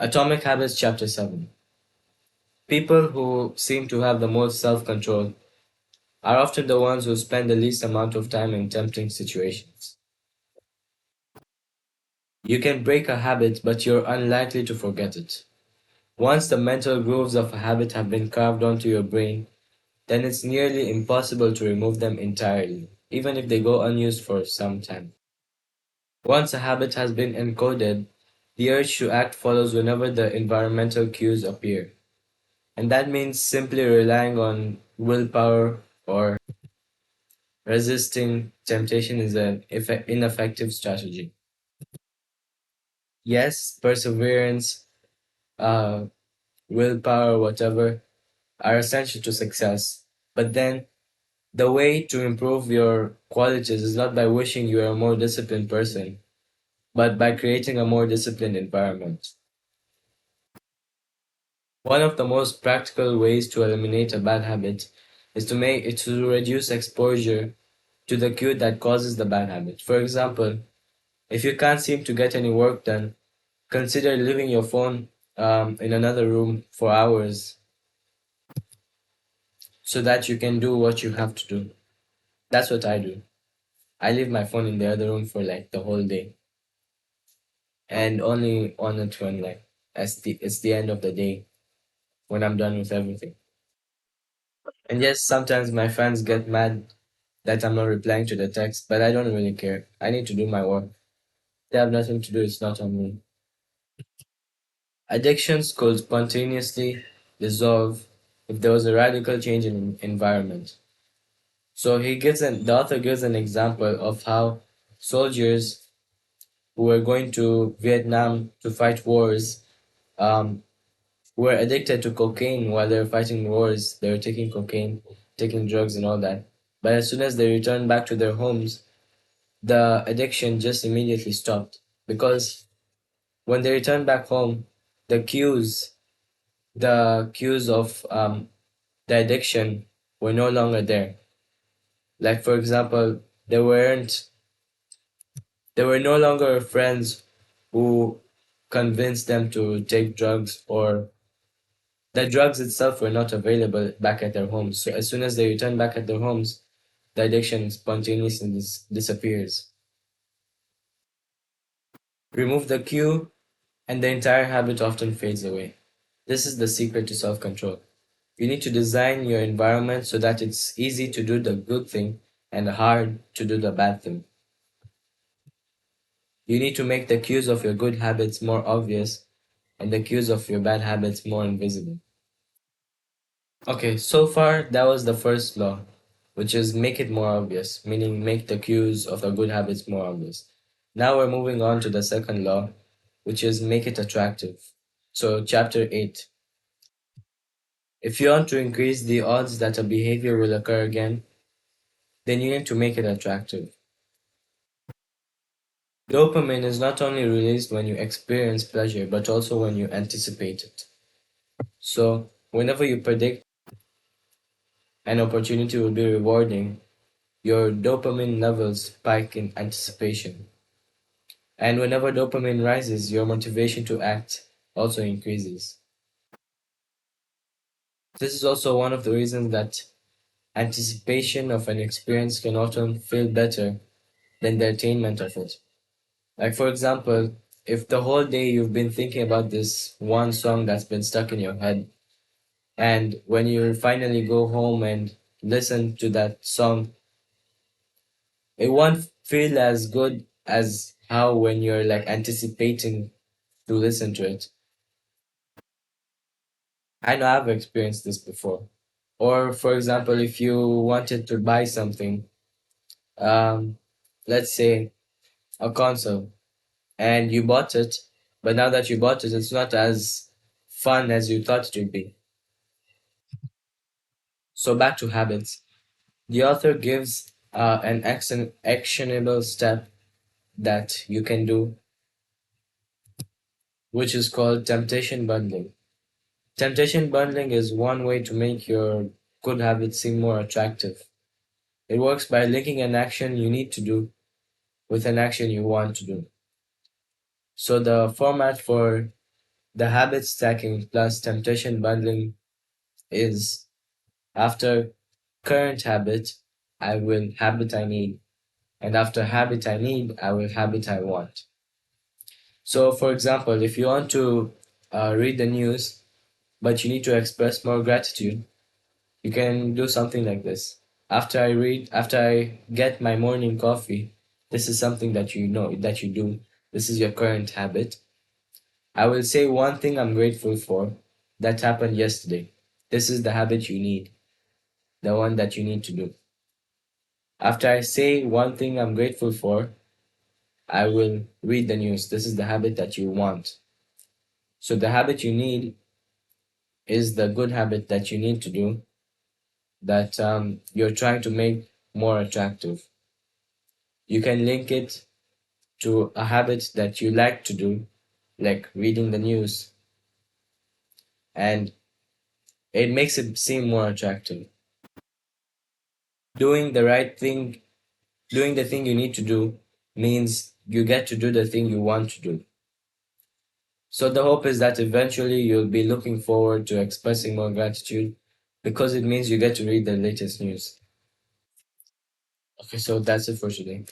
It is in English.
Atomic Habits, Chapter 7. People who seem to have the most self control are often the ones who spend the least amount of time in tempting situations. You can break a habit, but you're unlikely to forget it. Once the mental grooves of a habit have been carved onto your brain, then it's nearly impossible to remove them entirely, even if they go unused for some time. Once a habit has been encoded, the urge to act follows whenever the environmental cues appear. And that means simply relying on willpower or resisting temptation is an ineffective strategy. Yes, perseverance, uh, willpower, whatever, are essential to success. But then the way to improve your qualities is not by wishing you are a more disciplined person, but by creating a more disciplined environment. One of the most practical ways to eliminate a bad habit is to reduce exposure to the cue that causes the bad habit. For example, if you can't seem to get any work done, consider leaving your phone in another room for hours so that you can do what you have to do. That's what I do. I leave my phone in the other room for like the whole day and only on it when like it's the end of the day when I'm done with everything. And yes, sometimes my fans get mad that I'm not replying to the text, but I don't really care. I need to do my work. They have nothing to do, it's not on me. Addictions could spontaneously dissolve if there was a radical change in environment. So the author gives an example of how soldiers who were going to Vietnam to fight wars um, were addicted to cocaine while they were fighting wars. They were taking cocaine, taking drugs, and all that. But as soon as they returned back to their homes, the addiction just immediately stopped because when they returned back home, the cues, the cues of the addiction were no longer there. Like for example, there were no longer friends who convinced them to take drugs, or the drugs itself were not available back at their homes. So as soon as they return back at their homes, the addiction spontaneously disappears. Remove the cue, and the entire habit often fades away. This is the secret to self control. You need to design your environment so that it's easy to do the good thing and hard to do the bad thing. You need to make the cues of your good habits more obvious and the cues of your bad habits more invisible. Okay, so far that was the first law, which is make it more obvious, meaning make the cues of the good habits more obvious. Now we're moving on to the second law, which is make it attractive. So, chapter 8. If you want to increase the odds that a behavior will occur again, then you need to make it attractive. Dopamine is not only released when you experience pleasure, but also when you anticipate it. So, whenever you predict an opportunity will be rewarding, your dopamine levels spike in anticipation. And whenever dopamine rises, your motivation to act also increases. This is also one of the reasons that anticipation of an experience can often feel better than the attainment of it. Like, for example, if the whole day you've been thinking about this one song that's been stuck in your head, and when you finally go home and listen to that song, it won't feel as good as how when you're like anticipating to listen to it. I know I've experienced this before. Or, for example, if you wanted to buy something, um, let's say a console, and you bought it, but now that you bought it, it's not as fun as you thought it would be. So, back to habits. The author gives an actionable step that you can do, which is called temptation bundling. Temptation bundling is one way to make your good habits seem more attractive. It works by linking an action you need to do with an action you want to do. So the format for The habit stacking plus temptation bundling is after current habit, I will habit I need. And after habit I need, I will habit I want. So, for example, if you want to read the news, but you need to express more gratitude, you can do something like this. After I get my morning coffee, this is something that you know that you do. This is your current habit. I will say one thing I'm grateful for that happened yesterday. This is the habit you need, the one that you need to do. After I say one thing I'm grateful for, I will read the news. This is the habit that you want. So the habit you need is the good habit that you need to do that you're trying to make more attractive. You can link it to a habit that you like to do, like reading the news, and it makes it seem more attractive. Doing the right thing, doing the thing you need to do, means you get to do the thing you want to do. So the hope is that eventually you'll be looking forward to expressing more gratitude because it means you get to read the latest news. Okay, so that's it for today.